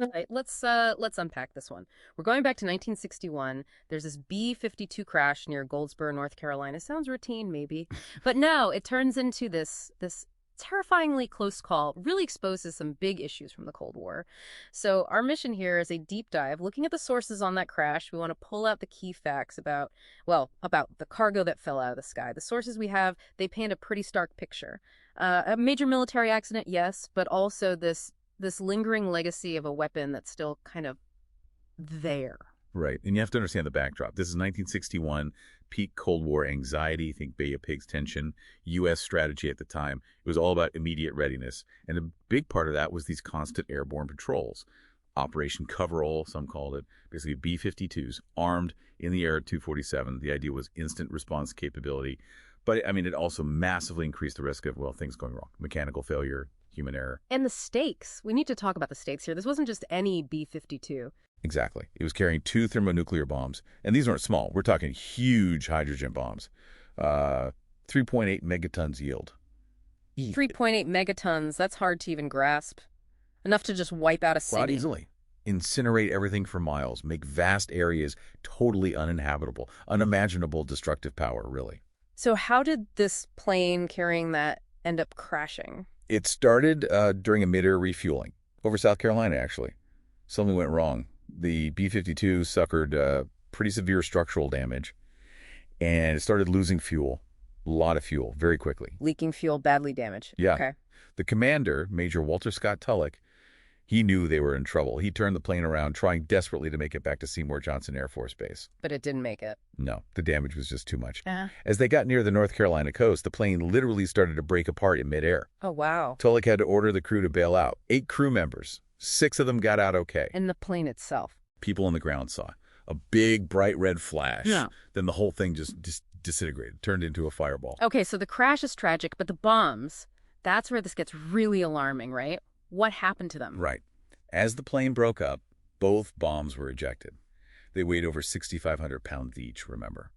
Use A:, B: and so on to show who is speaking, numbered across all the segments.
A: All right, let's unpack this one. We're going back to 1961. There's this B-52 crash near Goldsboro, North Carolina. Sounds routine, maybe, but no, it turns into this terrifyingly close call. Really exposes some big issues from the Cold War. So our mission here is a deep dive, looking at the sources on that crash. We want to pull out the key facts about, well, about the cargo that fell out of the sky. The sources we have, they paint a pretty stark picture. A major military accident, yes, but also this lingering legacy of a weapon that's still kind of there.
B: Right. And you have to understand the backdrop. This is 1961, peak Cold War anxiety, think Bay of Pigs tension, U.S. strategy at the time. It was all about immediate readiness. And a big part of that was these constant airborne patrols. Operation Coverall, some called it, basically B-52s, armed in the air at 247. The idea was instant response capability. But, I mean, it also massively increased the risk of, well, things going wrong. Mechanical failure, human error.
A: And the stakes. We need to talk about the stakes here. This wasn't just any B-52.
B: Exactly. It was carrying 2 thermonuclear bombs. And these weren't small. We're talking huge hydrogen bombs. 3.8 megatons yield.
A: 3.8 megatons. That's hard to even grasp. Enough to just wipe out a city.
B: Quite easily. Incinerate everything for miles. Make vast areas totally uninhabitable. Unimaginable destructive power, really.
A: So how did this plane carrying that end up crashing?
B: It started during a mid-air refueling. Over South Carolina, actually. Something went wrong. The B-52 suffered pretty severe structural damage, and it started losing fuel, a lot of fuel, very quickly.
A: Leaking fuel, badly damaged.
B: Yeah.
A: Okay.
B: The commander, Major Walter Scott Tulloch, he knew they were in trouble. He turned the plane around, trying desperately to make it back to Seymour Johnson Air Force Base.
A: But it didn't make it.
B: No, the damage was just too much.
A: Uh-huh.
B: As they got near the North Carolina coast, the plane literally started to break apart in midair.
A: Oh, wow.
B: Tulloch had to order the crew to bail out. 8 crew members. 6 of them got out okay.
A: And the plane itself.
B: People on the ground saw a big, bright red flash.
A: Yeah.
B: Then the whole thing just disintegrated, turned into a fireball.
A: Okay, so the crash is tragic, but the bombs, that's where this gets really alarming, right? What happened to them?
B: Right. As the plane broke up, both bombs were ejected. They weighed over 6,500 pounds each, remember.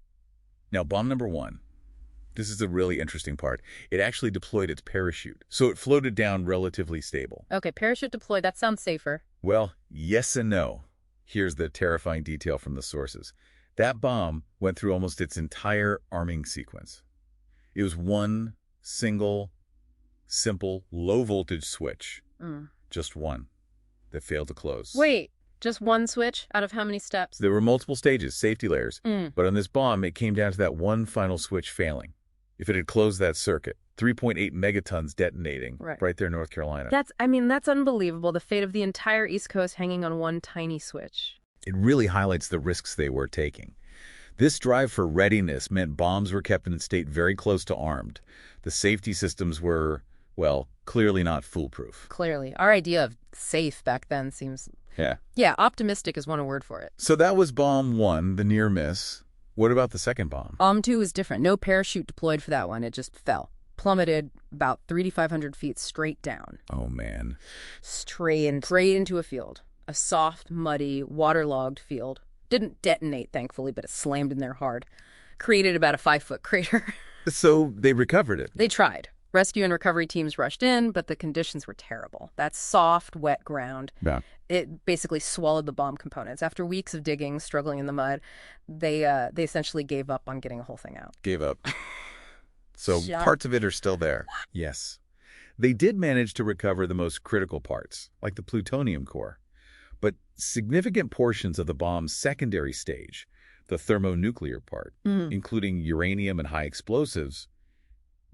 B: Now, bomb number 1. This is a really interesting part. It actually deployed its parachute, so it floated down relatively stable.
A: Okay, parachute deployed. That sounds safer.
B: Well, yes and no. Here's the terrifying detail from the sources. That bomb went through almost its entire arming sequence. It was one single, simple, low-voltage switch. Just one. That failed to close.
A: Wait, just one switch out of how many steps?
B: There were multiple stages, safety layers. But on this bomb, it came down to that one final switch failing. If it had closed that circuit, 3.8 megatons detonating right there in North Carolina.
A: That's unbelievable. The fate of the entire East Coast hanging on one tiny switch.
B: It really highlights the risks they were taking. This drive for readiness meant bombs were kept in a state very close to armed. The safety systems were, well, clearly not foolproof.
A: Clearly. Our idea of safe back then seems... Yeah, optimistic is one word for it.
B: So that was bomb 1, the near miss. What about the second bomb?
A: Bomb 2 is different. No parachute deployed for that one. It just fell. Plummeted about 3,500 feet straight down.
B: Oh, man.
A: Straight into a field. A soft, muddy, waterlogged field. Didn't detonate, thankfully, but it slammed in there hard. Created about a 5-foot crater.
B: So they recovered it?
A: They tried. Rescue and recovery teams rushed in, but the conditions were terrible. That soft, wet ground, it basically swallowed the bomb components. After weeks of digging, struggling in the mud, they essentially gave up on getting the whole thing out.
B: Gave up. So parts of it are still there. Yes. They did manage to recover the most critical parts, like the plutonium core. But significant portions of the bomb's secondary stage, the thermonuclear part, including uranium and high explosives,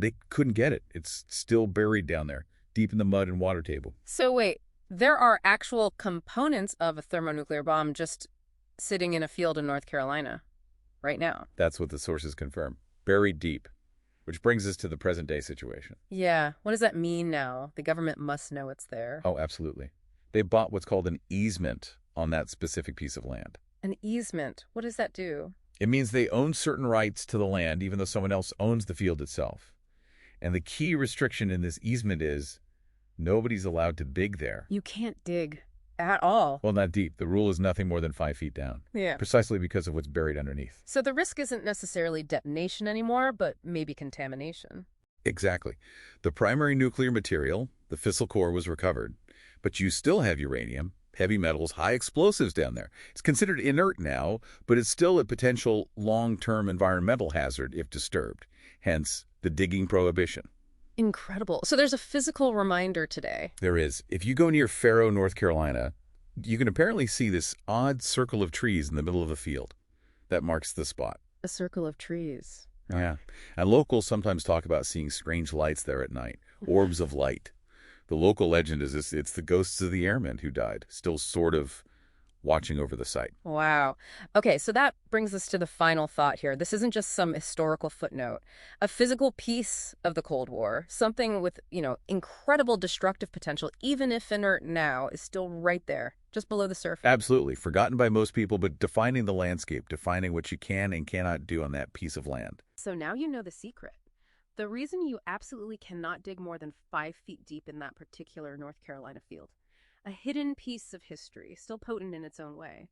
B: they couldn't get it. It's still buried down there, deep in the mud and water table.
A: So wait, there are actual components of a thermonuclear bomb just sitting in a field in North Carolina right now?
B: That's what the sources confirm. Buried deep. Which brings us to the present-day situation.
A: Yeah. What does that mean now? The government must know it's there.
B: Oh, absolutely. They bought what's called an easement on that specific piece of land.
A: An easement? What does that do?
B: It means they own certain rights to the land, even though someone else owns the field itself. And the key restriction in this easement is nobody's allowed to dig there.
A: You can't dig at all.
B: Well, not deep. The rule is nothing more than 5 feet down.
A: Yeah.
B: Precisely because of what's buried underneath.
A: So the risk isn't necessarily detonation anymore, but maybe contamination.
B: Exactly. The primary nuclear material, the fissile core, was recovered. But you still have uranium, heavy metals, high explosives down there. It's considered inert now, but it's still a potential long-term environmental hazard if disturbed, hence the digging prohibition.
A: Incredible. So there's a physical reminder today.
B: There is. If you go near Faro, North Carolina, you can apparently see this odd circle of trees in the middle of a field. That marks the spot.
A: A circle of trees.
B: Yeah. And locals sometimes talk about seeing strange lights there at night, orbs of light. The local legend is it's the ghosts of the airmen who died, still sort of watching over the site.
A: Wow. Okay, so that brings us to the final thought here. This isn't just some historical footnote. A physical piece of the Cold War, something with, incredible destructive potential, even if inert now, is still right there, just below the surface.
B: Absolutely. Forgotten by most people, but defining the landscape, defining what you can and cannot do on that piece of land.
A: So now you know the secret. The reason you absolutely cannot dig more than 5 feet deep in that particular North Carolina field. A hidden piece of history, still potent in its own way.